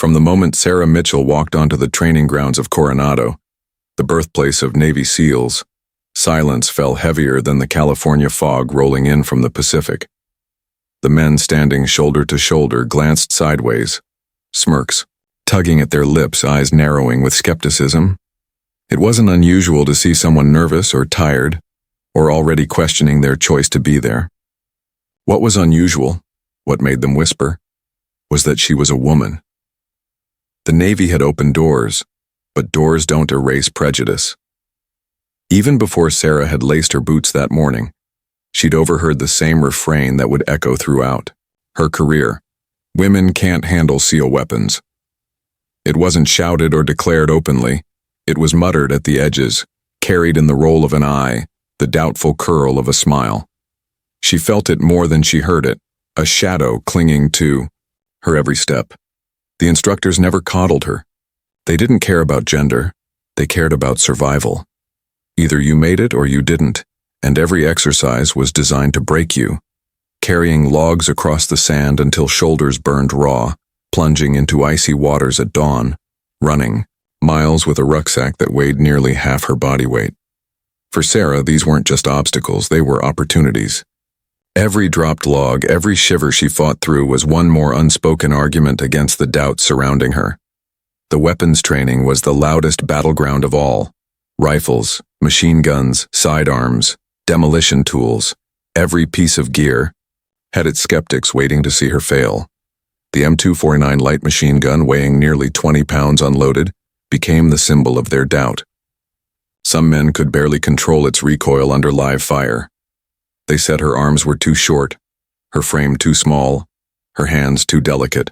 From the moment Sarah Mitchell walked onto the training grounds of Coronado, the birthplace of Navy SEALs, silence fell heavier than the California fog rolling in from the Pacific. The men standing shoulder to shoulder glanced sideways, smirks, tugging at their lips, eyes narrowing with skepticism. It wasn't unusual to see someone nervous or tired, or already questioning their choice to be there. What was unusual, what made them whisper, was that she was a woman. The Navy had opened doors, but doors don't erase prejudice. Even before Sarah had laced her boots that morning, she'd overheard the same refrain that would echo throughout her career: women can't handle SEAL weapons. It wasn't shouted or declared openly. It was muttered at the edges, carried in the roll of an eye, the doubtful curl of a smile. She felt it more than she heard it, a shadow clinging to her every step. The instructors never coddled her. They didn't care about gender. They cared about survival. Either you made it or you didn't, and every exercise was designed to break you. Carrying logs across the sand until shoulders burned raw, plunging into icy waters at dawn, running miles with a rucksack that weighed nearly half her body weight. For Sarah, these weren't just obstacles, they were opportunities. Every dropped log, every shiver she fought through was one more unspoken argument against the doubts surrounding her. The weapons training was the loudest battleground of all. Rifles, machine guns, sidearms, demolition tools, every piece of gear had its skeptics waiting to see her fail. The M249 light machine gun, weighing nearly 20 pounds unloaded, became the symbol of their doubt. Some men could barely control its recoil under live fire. They said her arms were too short, her frame too small, her hands too delicate.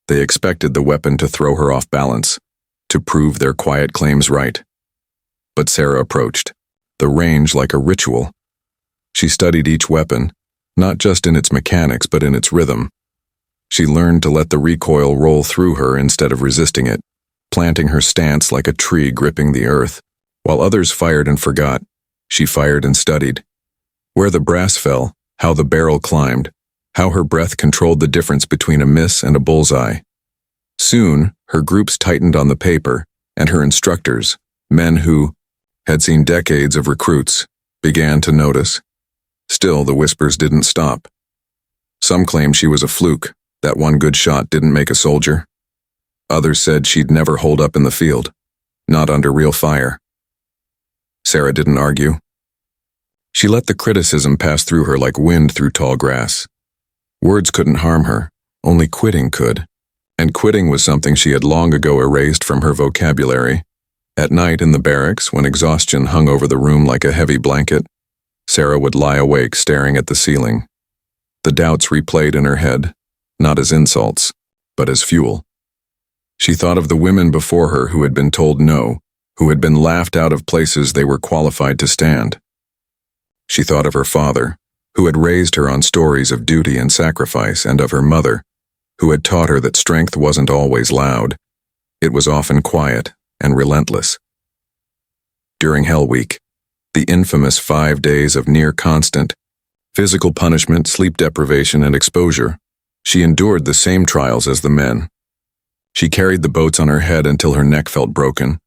They expected the weapon to throw her off balance, to prove their quiet claims right. But Sarah approached the range like a ritual. She studied each weapon, not just in its mechanics but in its rhythm. She learned to let the recoil roll through her instead of resisting it, planting her stance like a tree gripping the earth. While others fired and forgot, she fired and studied. Where the brass fell, how the barrel climbed, how her breath controlled the difference between a miss and a bullseye. Soon, her groups tightened on the paper, and her instructors, men who had seen decades of recruits, began to notice. Still, the whispers didn't stop. Some claimed she was a fluke, that one good shot didn't make a soldier. Others said she'd never hold up in the field, not under real fire. Sarah didn't argue. She let the criticism pass through her like wind through tall grass. Words couldn't harm her, only quitting could. And quitting was something she had long ago erased from her vocabulary. At night in the barracks, when exhaustion hung over the room like a heavy blanket, Sarah would lie awake staring at the ceiling. The doubts replayed in her head, not as insults, but as fuel. She thought of the women before her who had been told no, who had been laughed out of places they were qualified to stand. She thought of her father, who had raised her on stories of duty and sacrifice, and of her mother, who had taught her that strength wasn't always loud. It was often quiet and relentless. During Hell Week, the infamous 5 days of near-constant physical punishment, sleep deprivation, and exposure, she endured the same trials as the men. She carried the boats on her head until her neck felt broken.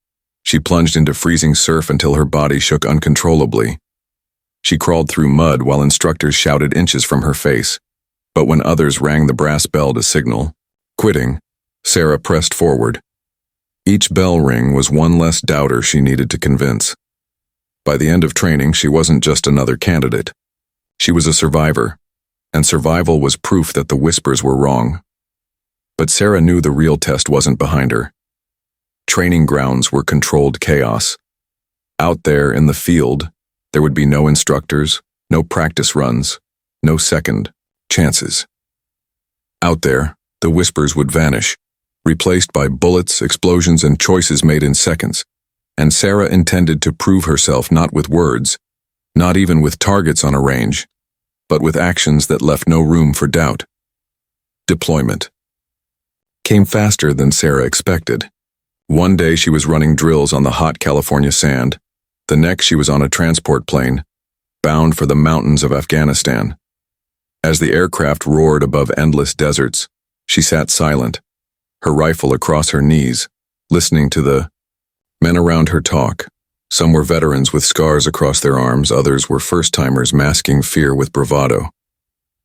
She plunged into freezing surf until her body shook uncontrollably. She crawled through mud while instructors shouted inches from her face. But when others rang the brass bell to signal quitting, Sarah pressed forward. Each bell ring was one less doubter she needed to convince. By the end of training, she wasn't just another candidate. She was a survivor, and survival was proof that the whispers were wrong. But Sarah knew the real test wasn't behind her. Training grounds were controlled chaos. Out there in the field, there would be no instructors, no practice runs, no second chances. Out there, the whispers would vanish, replaced by bullets, explosions, and choices made in seconds. And Sarah intended to prove herself not with words, not even with targets on a range, but with actions that left no room for doubt. Deployment came faster than Sarah expected. One day she was running drills on the hot California sand. The next she was on a transport plane, bound for the mountains of Afghanistan. As the aircraft roared above endless deserts, she sat silent, her rifle across her knees, listening to the men around her talk. Some were veterans with scars across their arms, others were first-timers masking fear with bravado.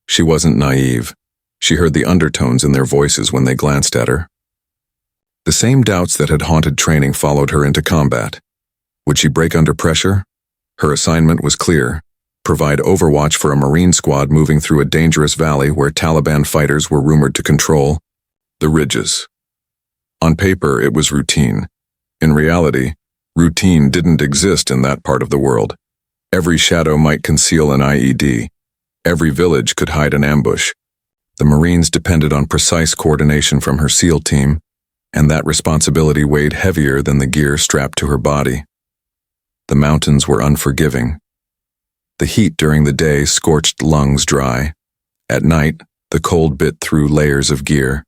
She wasn't naive. She heard the undertones in their voices when they glanced at her. The same doubts that had haunted training followed her into combat. Would she break under pressure? Her assignment was clear: provide overwatch for a Marine squad moving through a dangerous valley where Taliban fighters were rumored to control the ridges. On paper, it was routine. In reality, routine didn't exist in that part of the world. Every shadow might conceal an IED. Every village could hide an ambush. The Marines depended on precise coordination from her SEAL team, and that responsibility weighed heavier than the gear strapped to her body. The mountains were unforgiving. The heat during the day scorched lungs dry. At night, the cold bit through layers of gear.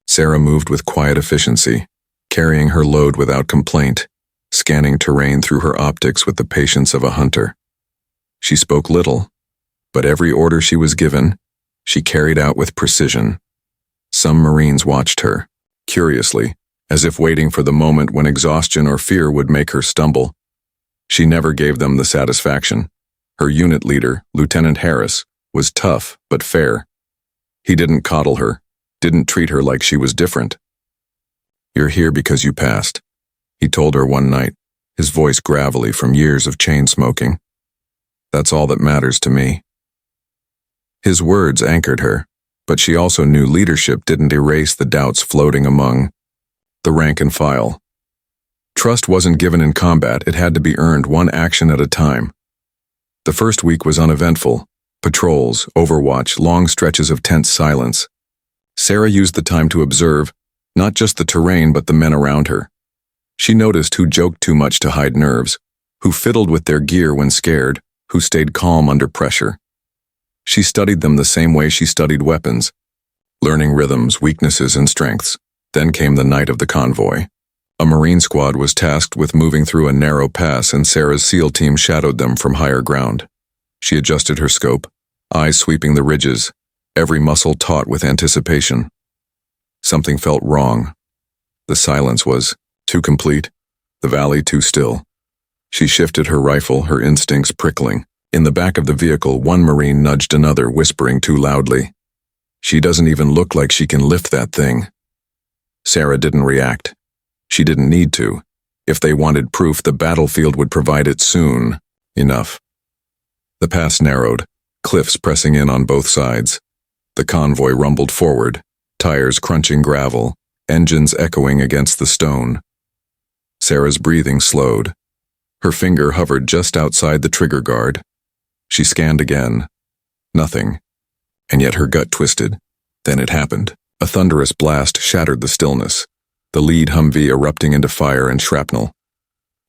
Sarah moved with quiet efficiency, carrying her load without complaint, scanning terrain through her optics with the patience of a hunter. She spoke little, but every order she was given, she carried out with precision. Some Marines watched her, curiously, as if waiting for the moment when exhaustion or fear would make her stumble. She never gave them the satisfaction. Her unit leader, Lieutenant Harris, was tough but fair. He didn't coddle her, didn't treat her like she was different. "You're here because you passed," he told her one night, his voice gravelly from years of chain smoking. "That's all that matters to me." His words anchored her, but she also knew leadership didn't erase the doubts floating among the rank and file. Trust wasn't given in combat, it had to be earned one action at a time. The first week was uneventful: patrols, overwatch, long stretches of tense silence. Sarah used the time to observe, not just the terrain but the men around her. She noticed who joked too much to hide nerves, who fiddled with their gear when scared, who stayed calm under pressure. She studied them the same way she studied weapons, learning rhythms, weaknesses, and strengths. Then came the night of the convoy. A Marine squad was tasked with moving through a narrow pass, and Sarah's SEAL team shadowed them from higher ground. She adjusted her scope, eyes sweeping the ridges, every muscle taut with anticipation. Something felt wrong. The silence was too complete, the valley too still. She shifted her rifle, her instincts prickling. In the back of the vehicle, one Marine nudged another, whispering too loudly, "She doesn't even look like she can lift that thing." Sarah didn't react. She didn't need to. If they wanted proof, the battlefield would provide it soon enough. The pass narrowed, cliffs pressing in on both sides. The convoy rumbled forward, tires crunching gravel, engines echoing against the stone. Sarah's breathing slowed. Her finger hovered just outside the trigger guard. She scanned again. Nothing. And yet her gut twisted. Then it happened. A thunderous blast shattered the stillness, the lead Humvee erupting into fire and shrapnel.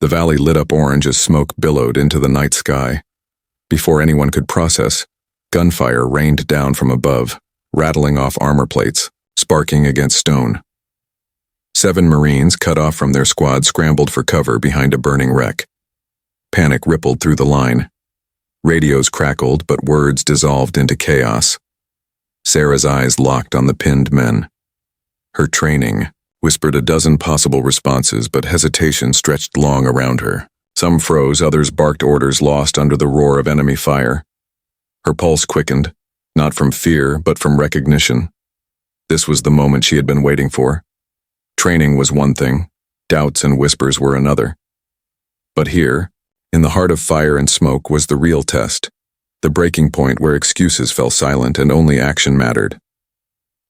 The valley lit up orange as smoke billowed into the night sky. Before anyone could process, gunfire rained down from above, rattling off armor plates, sparking against stone. 7 Marines, cut off from their squad, scrambled for cover behind a burning wreck. Panic rippled through the line. Radios crackled, but words dissolved into chaos. Sarah's eyes locked on the pinned men. Her training whispered a dozen possible responses, but hesitation stretched long around her. Some froze, others barked orders lost under the roar of enemy fire. Her pulse quickened, not from fear, but from recognition. This was the moment she had been waiting for. Training was one thing, doubts and whispers were another. But here, in the heart of fire and smoke, was the real test, the breaking point where excuses fell silent and only action mattered.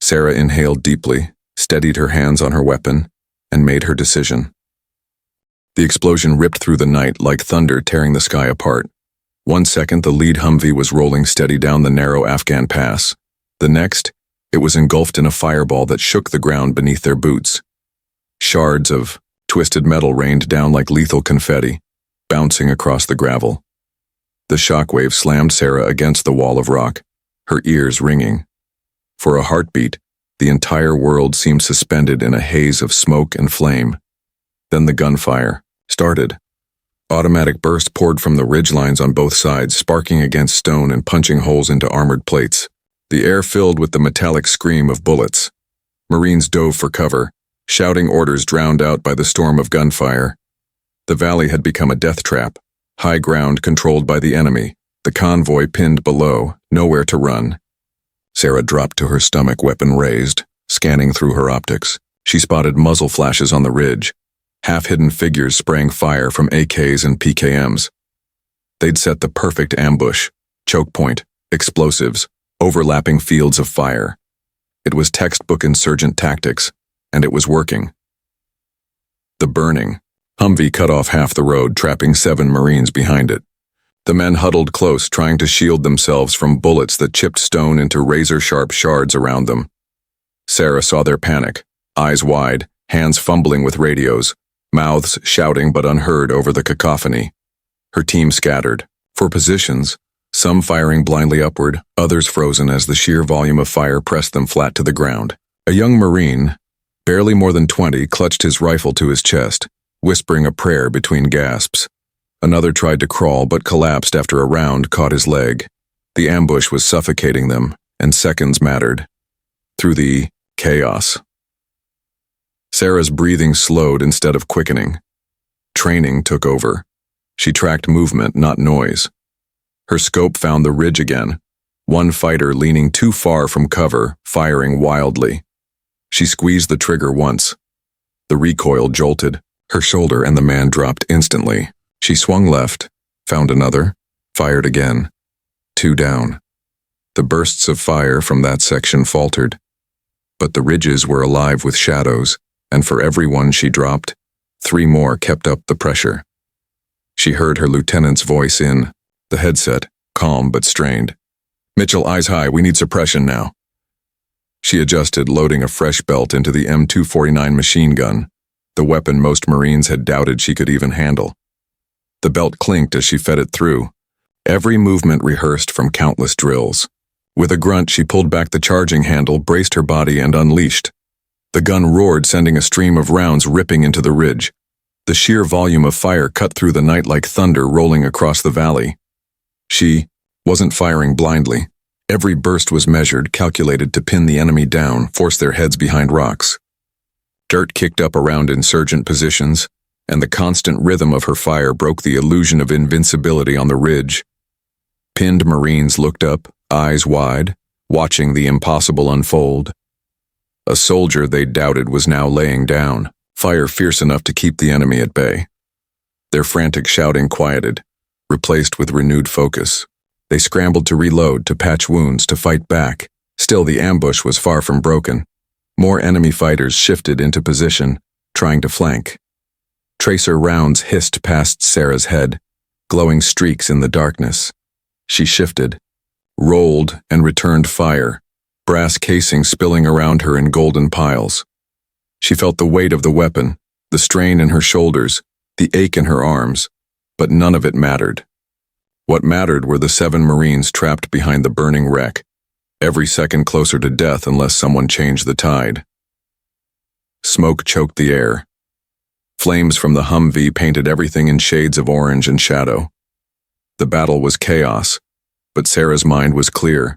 Sarah inhaled deeply, steadied her hands on her weapon, and made her decision. The explosion ripped through the night like thunder tearing the sky apart. 1 second, the lead Humvee was rolling steady down the narrow Afghan pass. The next, it was engulfed in a fireball that shook the ground beneath their boots. Shards of twisted metal rained down like lethal confetti, bouncing across the gravel. The shockwave slammed Sarah against the wall of rock, her ears ringing. For a heartbeat, the entire world seemed suspended in a haze of smoke and flame. Then the gunfire started. Automatic bursts poured from the ridgelines on both sides, sparking against stone and punching holes into armored plates. The air filled with the metallic scream of bullets. Marines dove for cover, shouting orders drowned out by the storm of gunfire. The valley had become a death trap, high ground controlled by the enemy, the convoy pinned below, nowhere to run. Sarah dropped to her stomach, weapon raised, scanning through her optics. She spotted muzzle flashes on the ridge. Half-hidden figures spraying fire from AKs and PKMs. They'd set the perfect ambush, choke point, explosives, overlapping fields of fire. It was textbook insurgent tactics, and it was working. The burning Humvee cut off half the road, trapping 7 Marines behind it. The men huddled close, trying to shield themselves from bullets that chipped stone into razor-sharp shards around them. Sarah saw their panic, eyes wide, hands fumbling with radios, mouths shouting but unheard over the cacophony. Her team scattered, for positions, some firing blindly upward, others frozen as the sheer volume of fire pressed them flat to the ground. A young Marine, barely more than 20, clutched his rifle to his chest, whispering a prayer between gasps. Another tried to crawl but collapsed after a round caught his leg. The ambush was suffocating them, and seconds mattered. Through the chaos. Sarah's breathing slowed instead of quickening. Training took over. She tracked movement, not noise. Her scope found the ridge again, one fighter leaning too far from cover, firing wildly. She squeezed the trigger once. The recoil jolted her shoulder and the man dropped instantly. She swung left, found another, fired again. 2 down. The bursts of fire from that section faltered. But the ridges were alive with shadows, and for every one she dropped, 3 more kept up the pressure. She heard her lieutenant's voice in the headset, calm but strained. "Mitchell, eyes high, we need suppression now." She adjusted, loading a fresh belt into the M249 machine gun, the weapon most Marines had doubted she could even handle. The belt clinked as she fed it through, every movement rehearsed from countless drills. With a grunt, she pulled back the charging handle, braced her body, and unleashed. The gun roared, sending a stream of rounds ripping into the ridge. The sheer volume of fire cut through the night like thunder rolling across the valley. She wasn't firing blindly. Every burst was measured, calculated to pin the enemy down, force their heads behind rocks. Dirt kicked up around insurgent positions, and the constant rhythm of her fire broke the illusion of invincibility on the ridge. Pinned Marines looked up, eyes wide, watching the impossible unfold. A soldier they doubted was now laying down, fire fierce enough to keep the enemy at bay. Their frantic shouting quieted, replaced with renewed focus. They scrambled to reload, to patch wounds, to fight back. Still, the ambush was far from broken. More enemy fighters shifted into position, trying to flank. Tracer rounds hissed past Sarah's head, glowing streaks in the darkness. She shifted, rolled, and returned fire, brass casing spilling around her in golden piles. She felt the weight of the weapon, the strain in her shoulders, the ache in her arms, but none of it mattered. What mattered were the 7 Marines trapped behind the burning wreck, every second closer to death unless someone changed the tide. Smoke choked the air. Flames from the Humvee painted everything in shades of orange and shadow. The battle was chaos, but Sarah's mind was clear.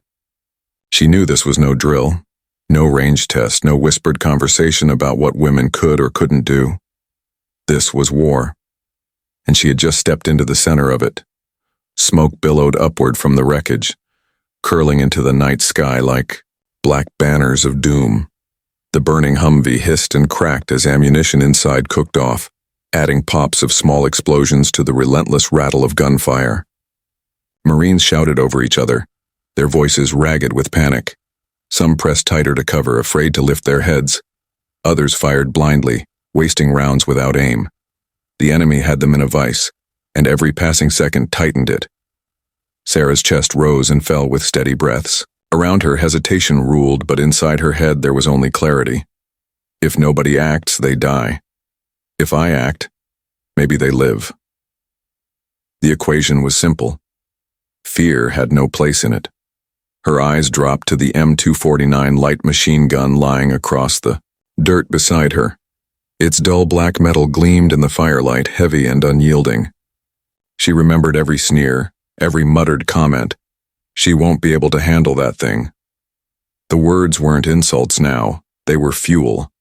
She knew this was no drill, no range test, no whispered conversation about what women could or couldn't do. This was war, and she had just stepped into the center of it. Smoke billowed upward from the wreckage, curling into the night sky like black banners of doom. The burning Humvee hissed and cracked as ammunition inside cooked off, adding pops of small explosions to the relentless rattle of gunfire. Marines shouted over each other, their voices ragged with panic. Some pressed tighter to cover, afraid to lift their heads. Others fired blindly, wasting rounds without aim. The enemy had them in a vice, and every passing second tightened it. Sarah's chest rose and fell with steady breaths. Around her, hesitation ruled, but inside her head there was only clarity. If nobody acts, they die. If I act, maybe they live. The equation was simple. Fear had no place in it. Her eyes dropped to the M249 light machine gun lying across the dirt beside her. Its dull black metal gleamed in the firelight, heavy and unyielding. She remembered every sneer, every muttered comment. She won't be able to handle that thing. The words weren't insults now. They were fuel.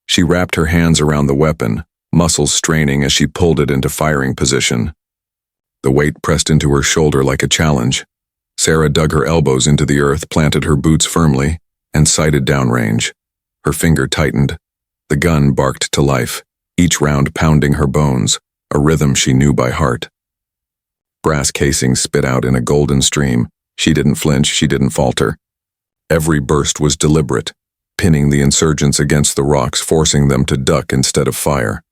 She wrapped her hands around the weapon, muscles straining as she pulled it into firing position. The weight pressed into her shoulder like a challenge. Sarah dug her elbows into the earth, planted her boots firmly, and sighted downrange. Her finger tightened. The gun barked to life, each round pounding her bones, a rhythm she knew by heart. Brass casings spit out in a golden stream. She didn't flinch, she didn't falter. Every burst was deliberate, pinning the insurgents against the rocks, forcing them to duck instead of fire.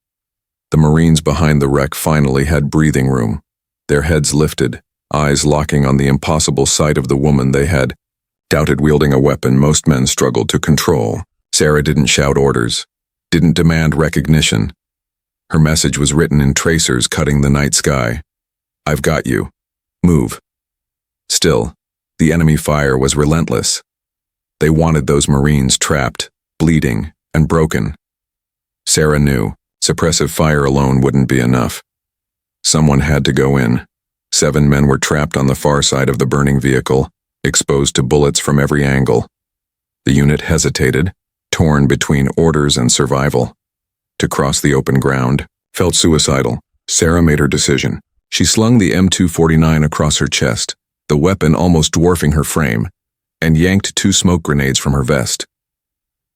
The Marines behind the wreck finally had breathing room, their heads lifted, eyes locking on the impossible sight of the woman they had doubted wielding a weapon most men struggled to control. Sarah didn't shout orders, didn't demand recognition. Her message was written in tracers cutting the night sky. I've got you. Move. Still, the enemy fire was relentless. They wanted those Marines trapped, bleeding, and broken. Sarah knew suppressive fire alone wouldn't be enough. Someone had to go in. 7 men were trapped on the far side of the burning vehicle, exposed to bullets from every angle. The unit hesitated, torn between orders and survival. To cross the open ground felt suicidal. Sarah made her decision. She slung the M249 across her chest, the weapon almost dwarfing her frame, and yanked 2 smoke grenades from her vest.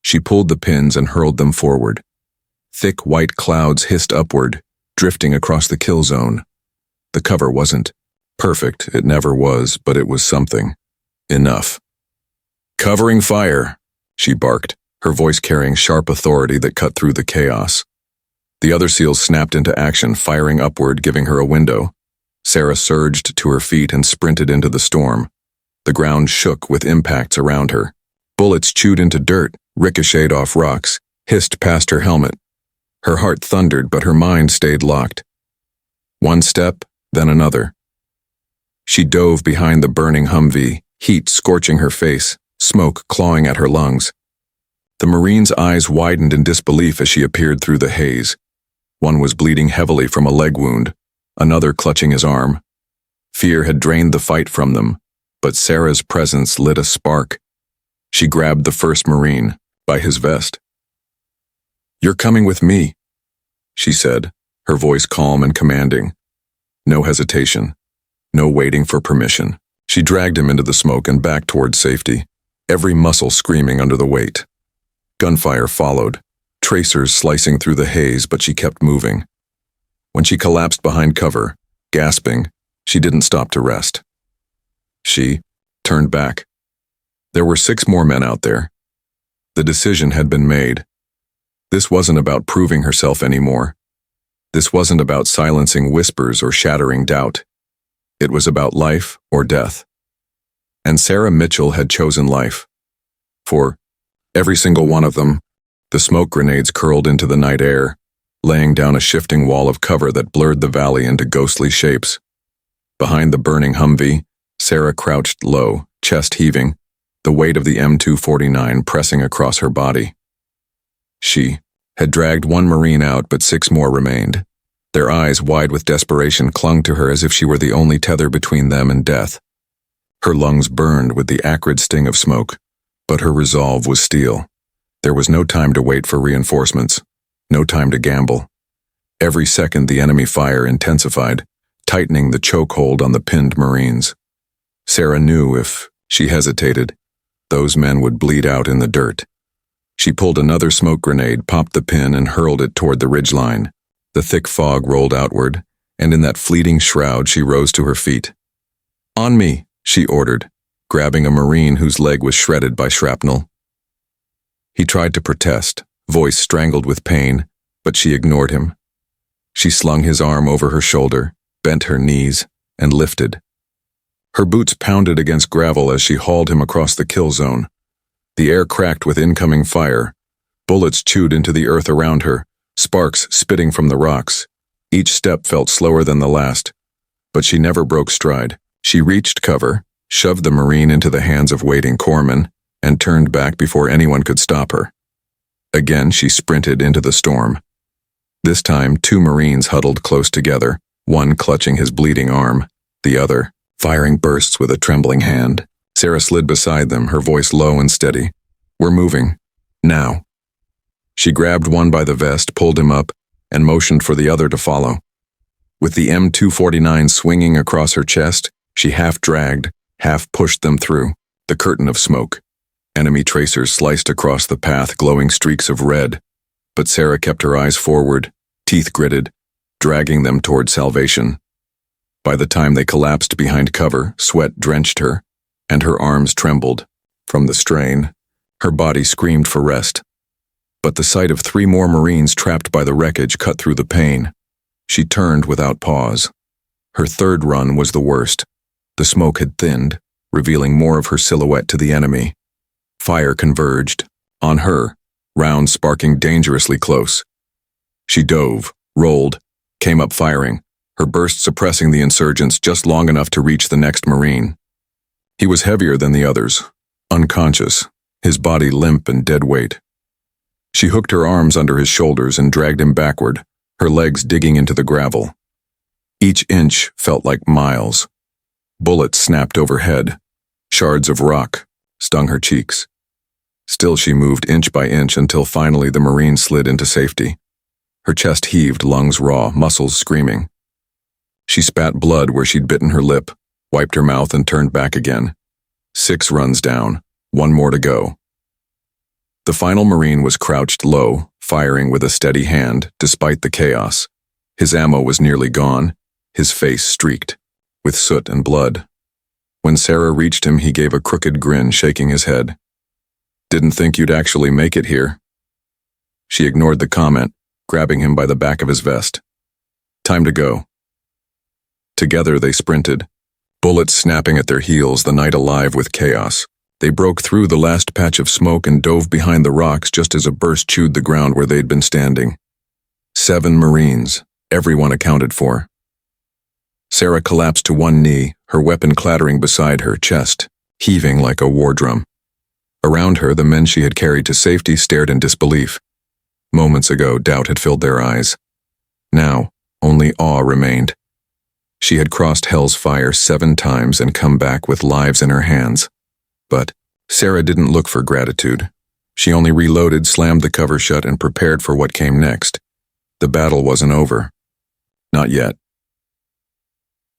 She pulled the pins and hurled them forward. Thick white clouds hissed upward, drifting across the kill zone. The cover wasn't perfect, it never was, but it was something. Enough. Covering fire, she barked, her voice carrying sharp authority that cut through the chaos. The other SEALs snapped into action, firing upward, giving her a window. Sarah surged to her feet and sprinted into the storm. The ground shook with impacts around her. Bullets chewed into dirt, ricocheted off rocks, hissed past her helmet. Her heart thundered, but her mind stayed locked. One step, then another. She dove behind the burning Humvee, heat scorching her face, smoke clawing at her lungs. The Marine's eyes widened in disbelief as she appeared through the haze. One was bleeding heavily from a leg wound, another clutching his arm. Fear had drained the fight from them, but Sarah's presence lit a spark. She grabbed the first Marine by his vest. "You're coming with me," she said, her voice calm and commanding. No hesitation, no waiting for permission. She dragged him into the smoke and back toward safety, every muscle screaming under the weight. Gunfire followed, tracers slicing through the haze, but she kept moving. When she collapsed behind cover, gasping, she didn't stop to rest. She turned back. There were 6 more men out there. The decision had been made. This wasn't about proving herself anymore. This wasn't about silencing whispers or shattering doubt. It was about life or death. And Sarah Mitchell had chosen life. For every single one of them, the smoke grenades curled into the night air, laying down a shifting wall of cover that blurred the valley into ghostly shapes. Behind the burning Humvee, Sarah crouched low, chest heaving, the weight of the M249 pressing across her body. She had dragged 1 Marine out, but 6 more remained. Their eyes, wide with desperation, clung to her as if she were the only tether between them and death. Her lungs burned with the acrid sting of smoke, but her resolve was steel. There was no time to wait for reinforcements, no time to gamble. Every second the enemy fire intensified, tightening the chokehold on the pinned Marines. Sarah knew if she hesitated, those men would bleed out in the dirt. She pulled another smoke grenade, popped the pin, and hurled it toward the ridgeline. The thick fog rolled outward, and in that fleeting shroud she rose to her feet. "On me," she ordered, grabbing a Marine whose leg was shredded by shrapnel. He tried to protest, voice strangled with pain, but she ignored him. She slung his arm over her shoulder, bent her knees, and lifted. Her boots pounded against gravel as she hauled him across the kill zone. The air cracked with incoming fire. Bullets chewed into the earth around her, sparks spitting from the rocks. Each step felt slower than the last, but she never broke stride. She reached cover, shoved the Marine into the hands of waiting corpsmen, and turned back before anyone could stop her. Again she sprinted into the storm. This time 2 Marines huddled close together, one clutching his bleeding arm, the other firing bursts with a trembling hand. Sarah slid beside them, her voice low and steady. "We're moving. Now. She grabbed one by the vest, pulled him up, and motioned for the other to follow. With the M249 swinging across her chest, she half dragged, half pushed them through the curtain of smoke. Enemy tracers sliced across the path, glowing streaks of red, but Sarah kept her eyes forward, teeth gritted, dragging them toward salvation. By the time they collapsed behind cover, sweat drenched her, and her arms trembled. From the strain, her body screamed for rest. But the sight of 3 more Marines trapped by the wreckage cut through the pain. She turned without pause. Her third run was the worst. The smoke had thinned, revealing more of her silhouette to the enemy. Fire converged. On her, rounds sparking dangerously close. She dove, rolled, came up firing, her burst suppressing the insurgents just long enough to reach the next Marine. He was heavier than the others, unconscious, his body limp and dead weight. She hooked her arms under his shoulders and dragged him backward, her legs digging into the gravel. Each inch felt like miles. Bullets snapped overhead. Shards of rock stung her cheeks. Still she moved inch by inch until finally the Marine slid into safety. Her chest heaved, lungs raw, muscles screaming. She spat blood where she'd bitten her lip, wiped her mouth and turned back again. 6 runs down, 1 more to go. The final Marine was crouched low, firing with a steady hand, despite the chaos. His ammo was nearly gone, his face streaked with soot and blood. When Sarah reached him, he gave a crooked grin, shaking his head. "Didn't think you'd actually make it here." She ignored the comment, grabbing him by the back of his vest. "Time to go." Together they sprinted, bullets snapping at their heels, the night alive with chaos. They broke through the last patch of smoke and dove behind the rocks just as a burst chewed the ground where they'd been standing. 7 Marines, everyone accounted for. Sarah collapsed to one knee, her weapon clattering beside her chest, heaving like a war drum. Around her, the men she had carried to safety stared in disbelief. Moments ago, doubt had filled their eyes. Now, only awe remained. She had crossed hell's fire 7 times and come back with lives in her hands. But Sarah didn't look for gratitude. She only reloaded, slammed the cover shut, and prepared for what came next. The battle wasn't over. Not yet.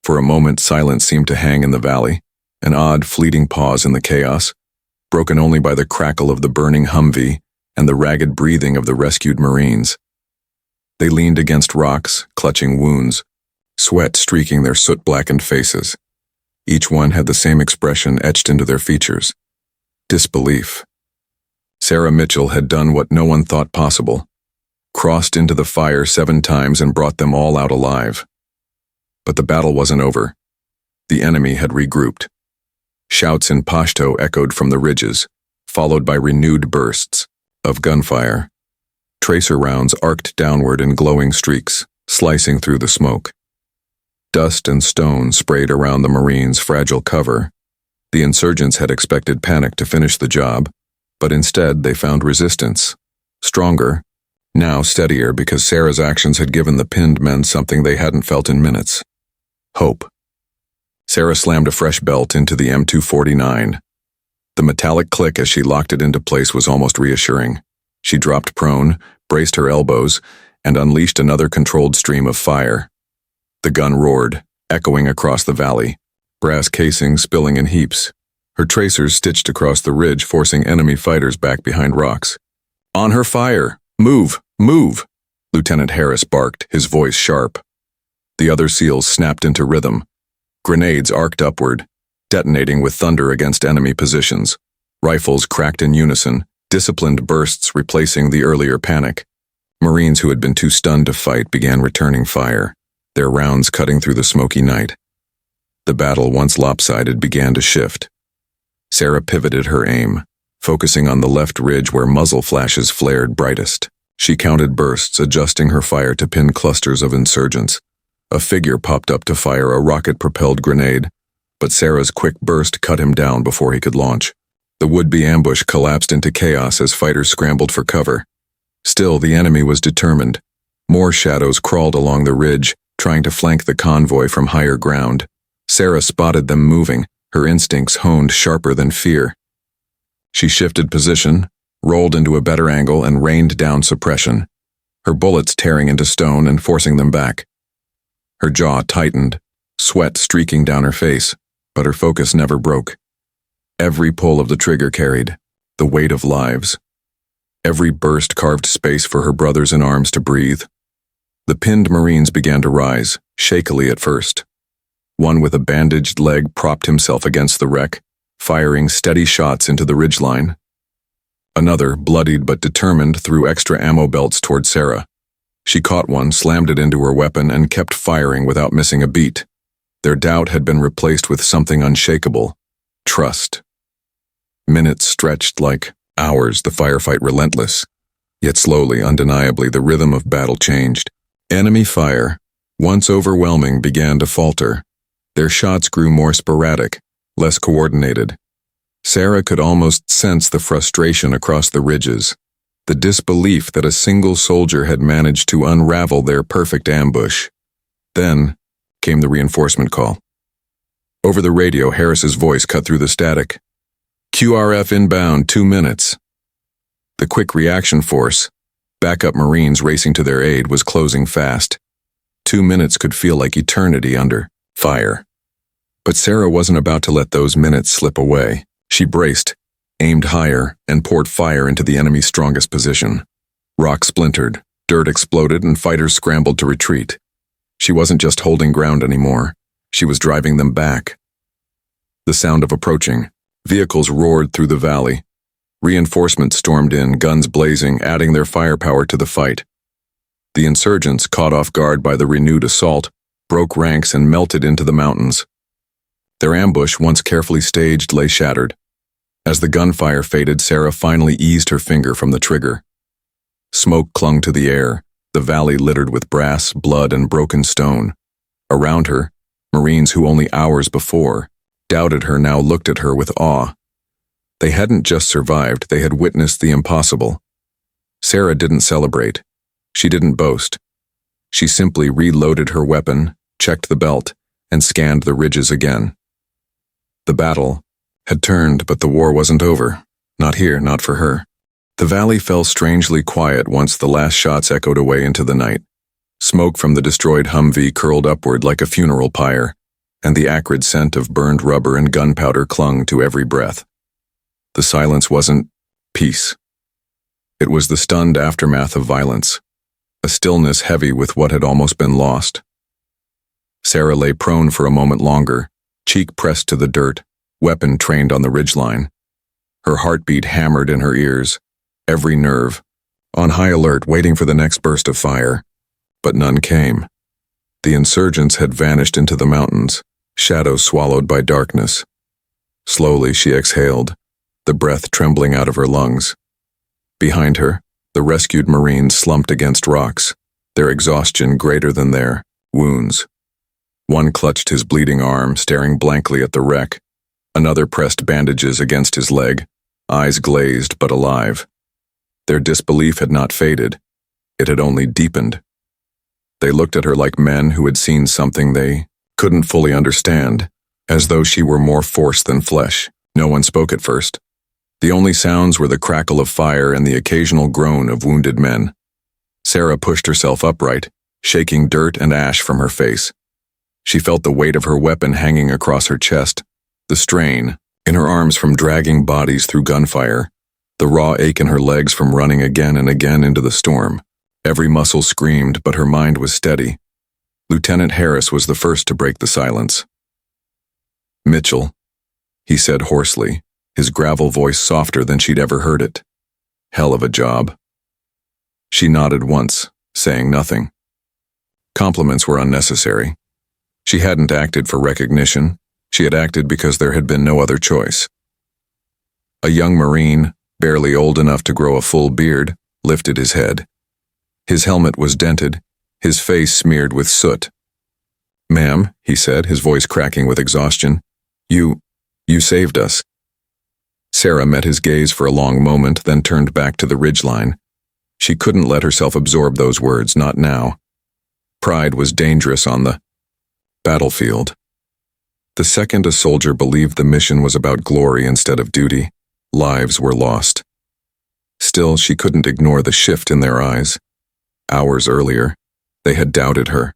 For a moment, silence seemed to hang in the valley, an odd, fleeting pause in the chaos, broken only by the crackle of the burning Humvee and the ragged breathing of the rescued Marines. They leaned against rocks, clutching wounds, sweat streaking their soot-blackened faces. Each one had the same expression etched into their features: disbelief. Sarah Mitchell had done what no one thought possible, crossed into the fire 7 times and brought them all out alive. But the battle wasn't over. The enemy had regrouped. Shouts in Pashto echoed from the ridges, followed by renewed bursts of gunfire. Tracer rounds arced downward in glowing streaks, slicing through the smoke. Dust and stone sprayed around the Marines' fragile cover. The insurgents had expected panic to finish the job, but instead they found resistance. Stronger, now steadier because Sarah's actions had given the pinned men something they hadn't felt in minutes: hope. Sarah slammed a fresh belt into the M249. The metallic click as she locked it into place was almost reassuring. She dropped prone, braced her elbows, and unleashed another controlled stream of fire. The gun roared, echoing across the valley, brass casings spilling in heaps. Her tracers stitched across the ridge, forcing enemy fighters back behind rocks. "On her fire! Move! Move!" Lieutenant Harris barked, his voice sharp. The other SEALs snapped into rhythm. Grenades arced upward, detonating with thunder against enemy positions. Rifles cracked in unison, disciplined bursts replacing the earlier panic. Marines who had been too stunned to fight began returning fire, their rounds cutting through the smoky night. The battle, once lopsided, began to shift. Sarah pivoted her aim, focusing on the left ridge where muzzle flashes flared brightest. She counted bursts, adjusting her fire to pin clusters of insurgents. A figure popped up to fire a rocket-propelled grenade, but Sarah's quick burst cut him down before he could launch. The would-be ambush collapsed into chaos as fighters scrambled for cover. Still, the enemy was determined. More shadows crawled along the ridge, trying to flank the convoy from higher ground. Sarah spotted them moving, her instincts honed sharper than fear. She shifted position, rolled into a better angle and rained down suppression, her bullets tearing into stone and forcing them back. Her jaw tightened, sweat streaking down her face, but her focus never broke. Every pull of the trigger carried the weight of lives. Every burst carved space for her brothers in arms to breathe. The pinned Marines began to rise, shakily at first. One with a bandaged leg propped himself against the wreck, firing steady shots into the ridgeline. Another, bloodied but determined, threw extra ammo belts toward Sarah. She caught one, slammed it into her weapon, and kept firing without missing a beat. Their doubt had been replaced with something unshakable: trust. Minutes stretched like hours, the firefight relentless. Yet slowly, undeniably, the rhythm of battle changed. Enemy fire, once overwhelming, began to falter. Their shots grew more sporadic, less coordinated. Sarah could almost sense the frustration across the ridges, the disbelief that a single soldier had managed to unravel their perfect ambush. Then came the reinforcement call. Over the radio, Harris's voice cut through the static. QRF inbound, 2 minutes. The quick reaction force, backup Marines racing to their aid, was closing fast. 2 minutes could feel like eternity under fire. But Sarah wasn't about to let those minutes slip away. She braced, aimed higher, and poured fire into the enemy's strongest position. Rock splintered, dirt exploded, and fighters scrambled to retreat. She wasn't just holding ground anymore. She was driving them back. The sound of approaching vehicles roared through the valley. Reinforcements stormed in, guns blazing, adding their firepower to the fight. The insurgents, caught off guard by the renewed assault, broke ranks and melted into the mountains. Their ambush, once carefully staged, lay shattered. As the gunfire faded, Sarah finally eased her finger from the trigger. Smoke clung to the air, the valley littered with brass, blood, and broken stone. Around her, Marines who only hours before doubted her now looked at her with awe. They hadn't just survived, they had witnessed the impossible. Sarah didn't celebrate. She didn't boast. She simply reloaded her weapon, checked the belt, and scanned the ridges again. The battle had turned, but the war wasn't over. Not here, not for her. The valley fell strangely quiet once the last shots echoed away into the night. Smoke from the destroyed Humvee curled upward like a funeral pyre, and the acrid scent of burned rubber and gunpowder clung to every breath. The silence wasn't peace. It was the stunned aftermath of violence, a stillness heavy with what had almost been lost. Sarah lay prone for a moment longer, cheek pressed to the dirt, weapon trained on the ridgeline. Her heartbeat hammered in her ears, every nerve, on high alert, waiting for the next burst of fire. But none came. The insurgents had vanished into the mountains, shadows swallowed by darkness. Slowly she exhaled, the breath trembling out of her lungs. Behind her, the rescued Marines slumped against rocks, their exhaustion greater than their wounds. One clutched his bleeding arm, staring blankly at the wreck. Another pressed bandages against his leg, eyes glazed but alive. Their disbelief had not faded. It had only deepened. They looked at her like men who had seen something they couldn't fully understand, as though she were more force than flesh. No one spoke at first. The only sounds were the crackle of fire and the occasional groan of wounded men. Sarah pushed herself upright, shaking dirt and ash from her face. She felt the weight of her weapon hanging across her chest, the strain in her arms from dragging bodies through gunfire, the raw ache in her legs from running again and again into the storm. Every muscle screamed, but her mind was steady. Lieutenant Harris was the first to break the silence. "Mitchell," he said hoarsely, his gravel voice softer than she'd ever heard it. "Hell of a job." She nodded once, saying nothing. Compliments were unnecessary. She hadn't acted for recognition. She had acted because there had been no other choice. A young Marine, barely old enough to grow a full beard, lifted his head. His helmet was dented, his face smeared with soot. "Ma'am," he said, his voice cracking with exhaustion, You saved us." Sarah met his gaze for a long moment, then turned back to the ridgeline. She couldn't let herself absorb those words, not now. Pride was dangerous on the battlefield. The second a soldier believed the mission was about glory instead of duty, lives were lost. Still, she couldn't ignore the shift in their eyes. Hours earlier, they had doubted her.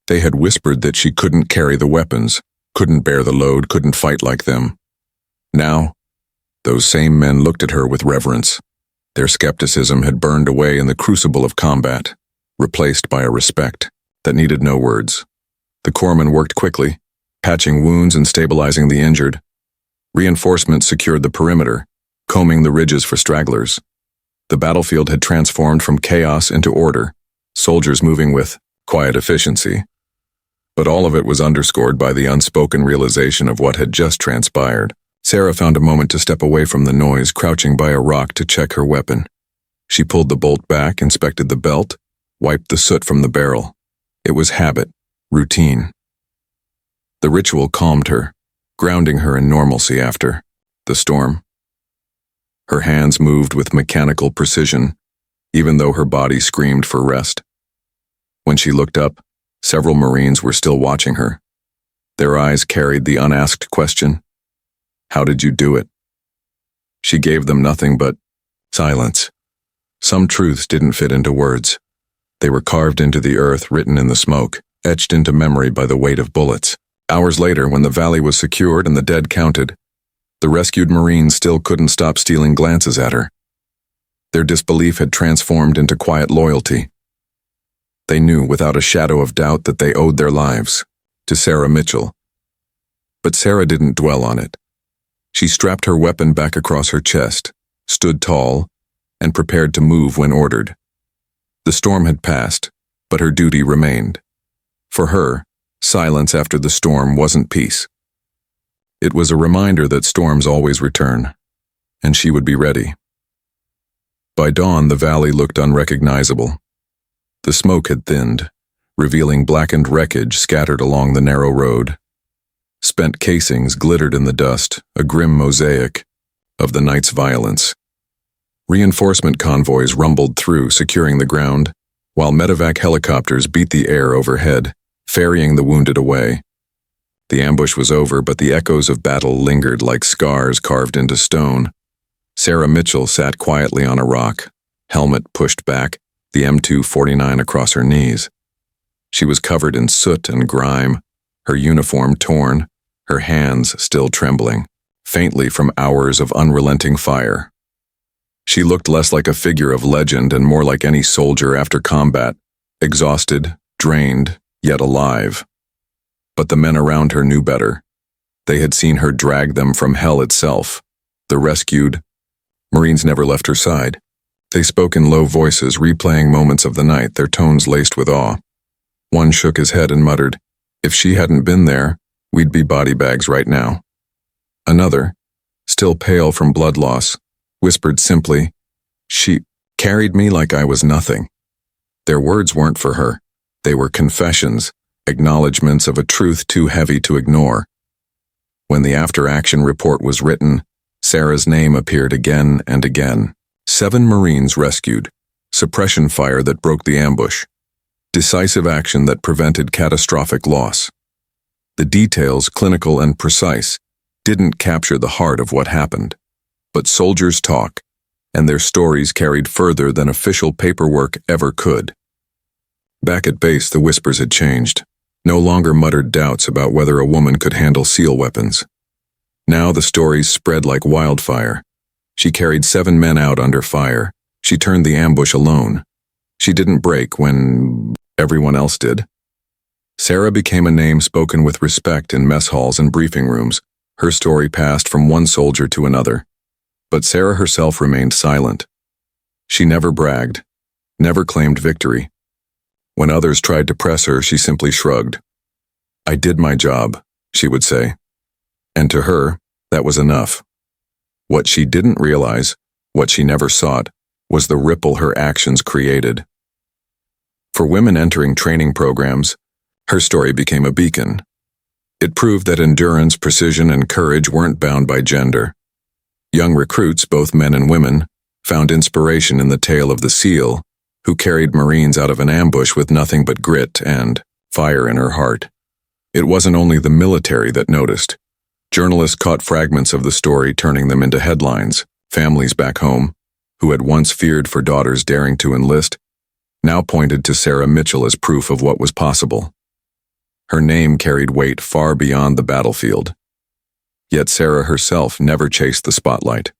They had whispered that she couldn't carry the weapons, couldn't bear the load, couldn't fight like them. Now, those same men looked at her with reverence. Their skepticism had burned away in the crucible of combat, replaced by a respect that needed no words. The corpsman worked quickly, patching wounds and stabilizing the injured. Reinforcements secured the perimeter, combing the ridges for stragglers. The battlefield had transformed from chaos into order, soldiers moving with quiet efficiency. But all of it was underscored by the unspoken realization of what had just transpired. Sarah found a moment to step away from the noise, crouching by a rock to check her weapon. She pulled the bolt back, inspected the belt, wiped the soot from the barrel. It was habit, routine. The ritual calmed her, grounding her in normalcy after the storm. Her hands moved with mechanical precision, even though her body screamed for rest. When she looked up, several Marines were still watching her. Their eyes carried the unasked question, "How did you do it?" She gave them nothing but silence. Some truths didn't fit into words. They were carved into the earth, written in the smoke, etched into memory by the weight of bullets. Hours later, when the valley was secured and the dead counted, the rescued Marines still couldn't stop stealing glances at her. Their disbelief had transformed into quiet loyalty. They knew without a shadow of doubt that they owed their lives to Sarah Mitchell. But Sarah didn't dwell on it. She strapped her weapon back across her chest, stood tall, and prepared to move when ordered. The storm had passed, but her duty remained. For her, silence after the storm wasn't peace. It was a reminder that storms always return, and she would be ready. By dawn, the valley looked unrecognizable. The smoke had thinned, revealing blackened wreckage scattered along the narrow road. Spent casings glittered in the dust, a grim mosaic of the night's violence. Reinforcement convoys rumbled through, securing the ground, while medevac helicopters beat the air overhead, ferrying the wounded away. The ambush was over, but the echoes of battle lingered like scars carved into stone. Sarah Mitchell sat quietly on a rock, helmet pushed back, the M249 across her knees. She was covered in soot and grime, her uniform torn, her hands still trembling, faintly from hours of unrelenting fire. She looked less like a figure of legend and more like any soldier after combat, exhausted, drained, yet alive. But the men around her knew better. They had seen her drag them from hell itself. The rescued Marines never left her side. They spoke in low voices, replaying moments of the night, their tones laced with awe. One shook his head and muttered, "If she hadn't been there, we'd be body bags right now." Another, still pale from blood loss, whispered simply, "She carried me like I was nothing." Their words weren't for her. They were confessions, acknowledgments of a truth too heavy to ignore. When the after-action report was written, Sarah's name appeared again and again. 7 Marines rescued, suppression fire that broke the ambush, decisive action that prevented catastrophic loss. The details, clinical and precise, didn't capture the heart of what happened. But soldiers talk, and their stories carried further than official paperwork ever could. Back at base, the whispers had changed. No longer muttered doubts about whether a woman could handle SEAL weapons. Now the stories spread like wildfire. She carried 7 men out under fire. She turned the ambush alone. She didn't break when everyone else did. Sarah became a name spoken with respect in mess halls and briefing rooms. Her story passed from one soldier to another. But Sarah herself remained silent. She never bragged, never claimed victory. When others tried to press her, she simply shrugged. "I did my job," she would say. And to her, that was enough. What she didn't realize, what she never sought, was the ripple her actions created. For women entering training programs, her story became a beacon. It proved that endurance, precision, and courage weren't bound by gender. Young recruits, both men and women, found inspiration in the tale of the SEAL, who carried Marines out of an ambush with nothing but grit and fire in her heart. It wasn't only the military that noticed. Journalists caught fragments of the story, turning them into headlines. Families back home, who had once feared for daughters daring to enlist, now pointed to Sarah Mitchell as proof of what was possible. Her name carried weight far beyond the battlefield. Yet Sarah herself never chased the spotlight.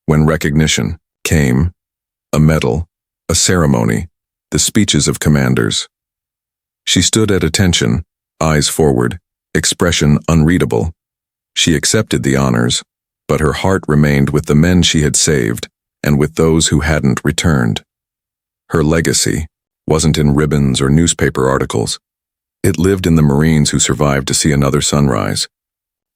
When recognition came, a medal, a ceremony, the speeches of commanders, she stood at attention, eyes forward, expression unreadable. She accepted the honors, but her heart remained with the men she had saved and with those who hadn't returned. Her legacy wasn't in ribbons or newspaper articles. It lived in the Marines who survived to see another sunrise.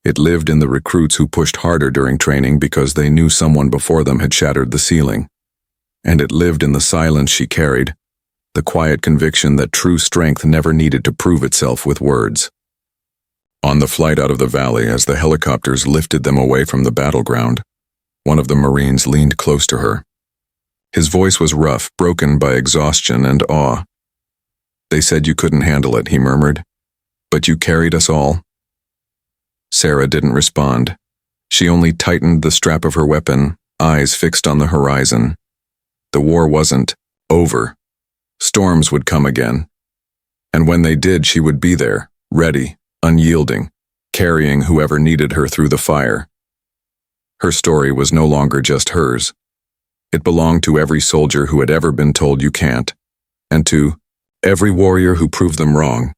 It lived in the recruits who pushed harder during training because they knew someone before them had shattered the ceiling. And it lived in the silence she carried, the quiet conviction that true strength never needed to prove itself with words. On the flight out of the valley, as the helicopters lifted them away from the battleground, one of the Marines leaned close to her. His voice was rough, broken by exhaustion and awe. "They said you couldn't handle it," he murmured, "but you carried us all." Sarah didn't respond. She only tightened the strap of her weapon, eyes fixed on the horizon. The war wasn't over. Storms would come again. And when they did, she would be there, ready, unyielding, carrying whoever needed her through the fire. Her story was no longer just hers. It belonged to every soldier who had ever been told you can't, and to every warrior who proved them wrong.